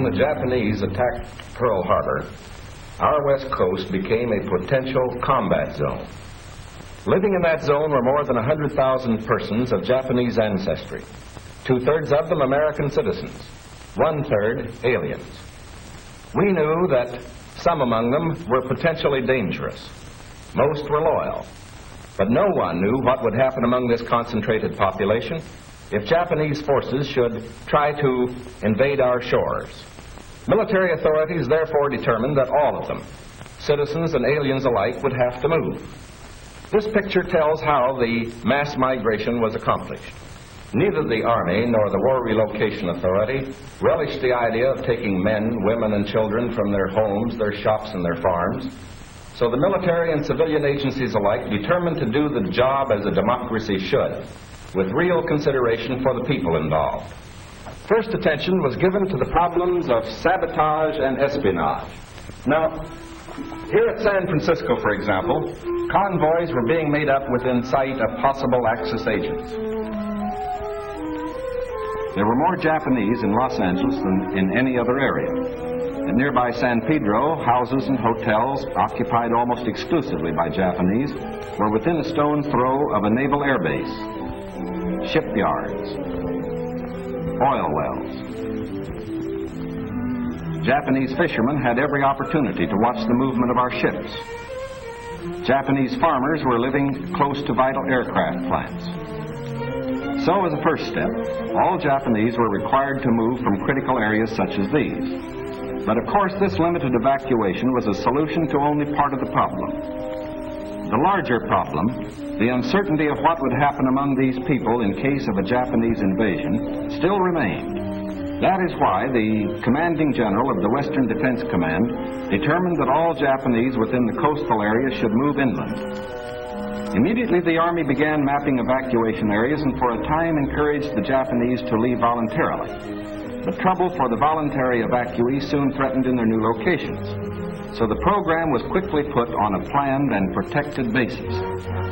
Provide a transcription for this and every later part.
the Japanese attacked Pearl Harbor, our west coast became a potential combat zone. Living in that zone were more than 100,000 persons of Japanese ancestry, 2/3 of them American citizens, 1/3 aliens. We knew that some among them were potentially dangerous. Most were loyal. But no one knew what would happen among this concentrated population if Japanese forces should try to invade our shores. Military authorities therefore determined that all of them, citizens and aliens alike, would have to move. This picture tells how the mass migration was accomplished. Neither the Army nor the War Relocation Authority relished the idea of taking men, women, and children from their homes, their shops, and their farms. So the military and civilian agencies alike determined to do the job as a democracy should, with real consideration for the people involved. First attention was given to the problems of sabotage and espionage. Now, here at San Francisco, for example, convoys were being made up within sight of possible Axis agents. There were more Japanese in Los Angeles than in any other area. At nearby San Pedro, houses and hotels, occupied almost exclusively by Japanese, were within a stone's throw of a naval air base, shipyards, oil wells. Japanese fishermen had every opportunity to watch the movement of our ships. Japanese farmers were living close to vital aircraft plants. So, as a first step, all Japanese were required to move from critical areas such as these. But of course, this limited evacuation was a solution to only part of the problem. The larger problem, the uncertainty of what would happen among these people in case of a Japanese invasion, still remained. That is why the commanding general of the Western Defense Command determined that all Japanese within the coastal area should move inland. Immediately, the Army began mapping evacuation areas and for a time encouraged the Japanese to leave voluntarily. But trouble for the voluntary evacuees soon threatened in their new locations. So the program was quickly put on a planned and protected basis.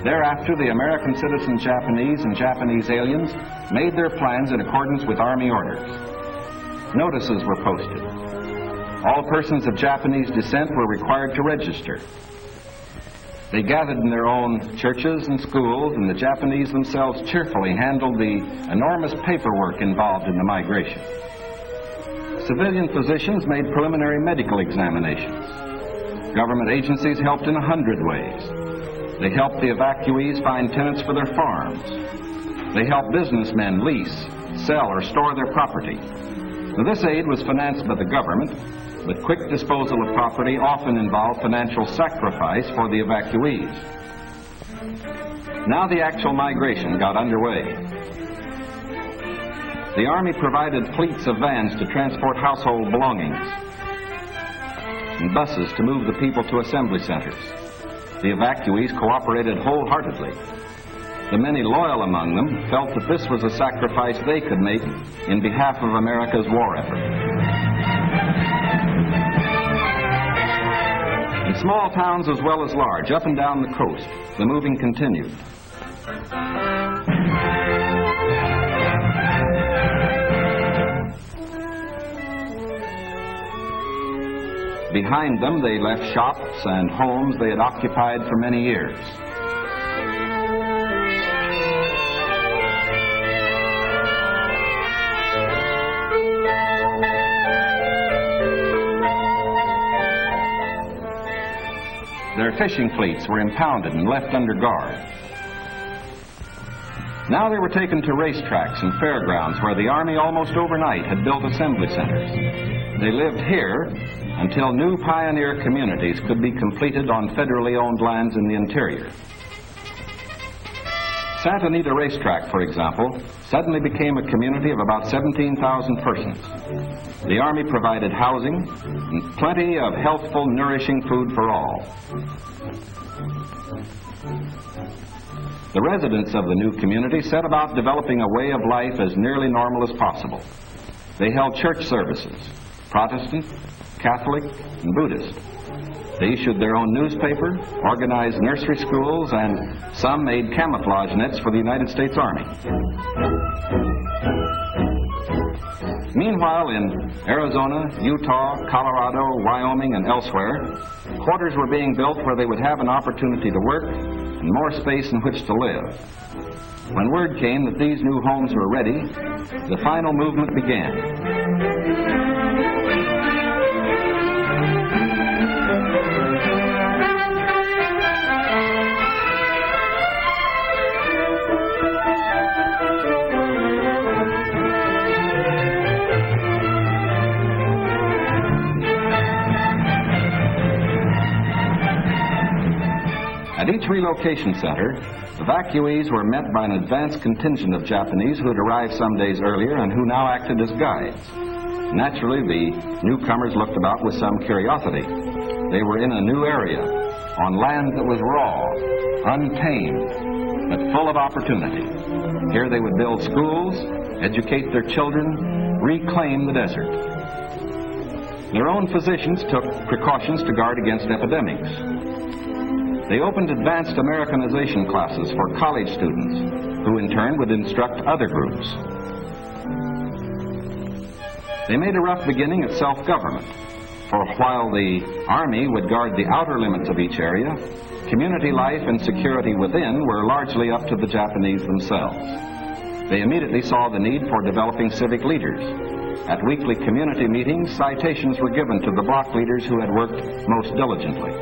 Thereafter, the American citizen Japanese and Japanese aliens made their plans in accordance with Army orders. Notices were posted. All persons of Japanese descent were required to register. They gathered in their own churches and schools, and the Japanese themselves cheerfully handled the enormous paperwork involved in the migration. Civilian physicians made preliminary medical examinations. Government agencies helped in 100 ways. They helped the evacuees find tenants for their farms. They helped businessmen lease, sell, or store their property. Now, this aid was financed by the government, but quick disposal of property often involved financial sacrifice for the evacuees. Now the actual migration got underway. The Army provided fleets of vans to transport household belongings and buses to move the people to assembly centers. The evacuees cooperated wholeheartedly. The many loyal among them felt that this was a sacrifice they could make in behalf of America's war effort. In small towns as well as large, up and down the coast, the moving continued. Behind them, they left shops and homes they had occupied for many years. Their fishing fleets were impounded and left under guard. Now they were taken to racetracks and fairgrounds where the Army almost overnight had built assembly centers. They lived here until new pioneer communities could be completed on federally owned lands in the interior. Santa Anita Racetrack, for example, suddenly became a community of about 17,000 persons. The Army provided housing and plenty of healthful, nourishing food for all. The residents of the new community set about developing a way of life as nearly normal as possible. They held church services, Protestant, Catholic, and Buddhist. They issued their own newspaper, organized nursery schools, and some made camouflage nets for the United States Army. Meanwhile, in Arizona, Utah, Colorado, Wyoming, and elsewhere, quarters were being built where they would have an opportunity to work and more space in which to live. When word came that these new homes were ready, the final movement began. At each relocation center, evacuees were met by an advance contingent of Japanese who had arrived some days earlier and who now acted as guides. Naturally, the newcomers looked about with some curiosity. They were in a new area, on land that was raw, untamed, but full of opportunity. Here they would build schools, educate their children, reclaim the desert. Their own physicians took precautions to guard against epidemics. They opened advanced Americanization classes for college students, who in turn would instruct other groups. They made a rough beginning at self-government, for while the Army would guard the outer limits of each area, community life and security within were largely up to the Japanese themselves. They immediately saw the need for developing civic leaders. At weekly community meetings, citations were given to the block leaders who had worked most diligently.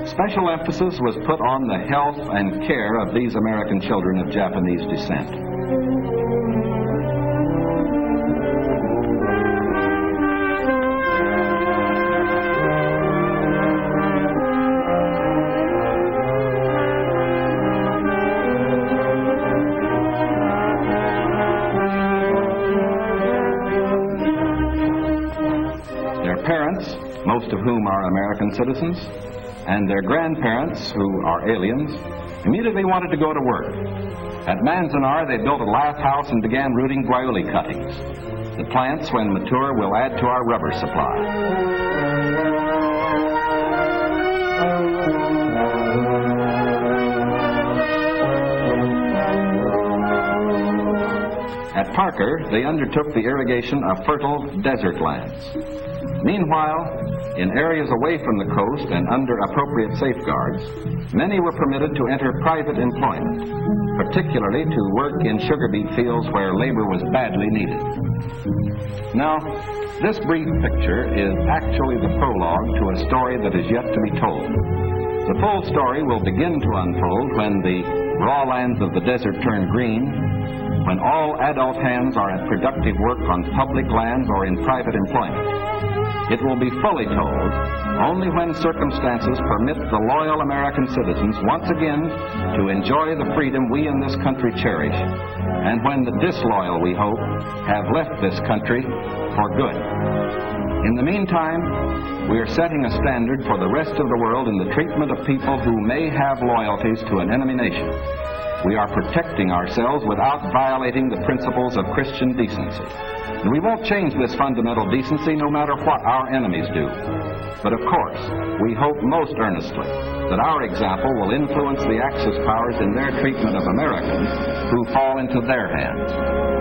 Special emphasis was put on the health and care of these American children of Japanese descent. Their parents, most of whom are American citizens, and their grandparents, who are aliens, immediately wanted to go to work. At Manzanar, they built a lath house and began rooting guayuli cuttings. The plants, when mature, will add to our rubber supply. At Parker, they undertook the irrigation of fertile desert lands. Meanwhile, in areas away from the coast and under appropriate safeguards, many were permitted to enter private employment, particularly to work in sugar beet fields where labor was badly needed. Now, this brief picture is actually the prologue to a story that is yet to be told. The full story will begin to unfold when the raw lands of the desert turn green, when all adult hands are at productive work on public lands or in private employment. It will be fully told only when circumstances permit the loyal American citizens once again to enjoy the freedom we in this country cherish, and when the disloyal, we hope, have left this country for good. In the meantime, we are setting a standard for the rest of the world in the treatment of people who may have loyalties to an enemy nation. We are protecting ourselves without violating the principles of Christian decency. And we won't change this fundamental decency no matter what our enemies do. But of course, we hope most earnestly that our example will influence the Axis powers in their treatment of Americans who fall into their hands.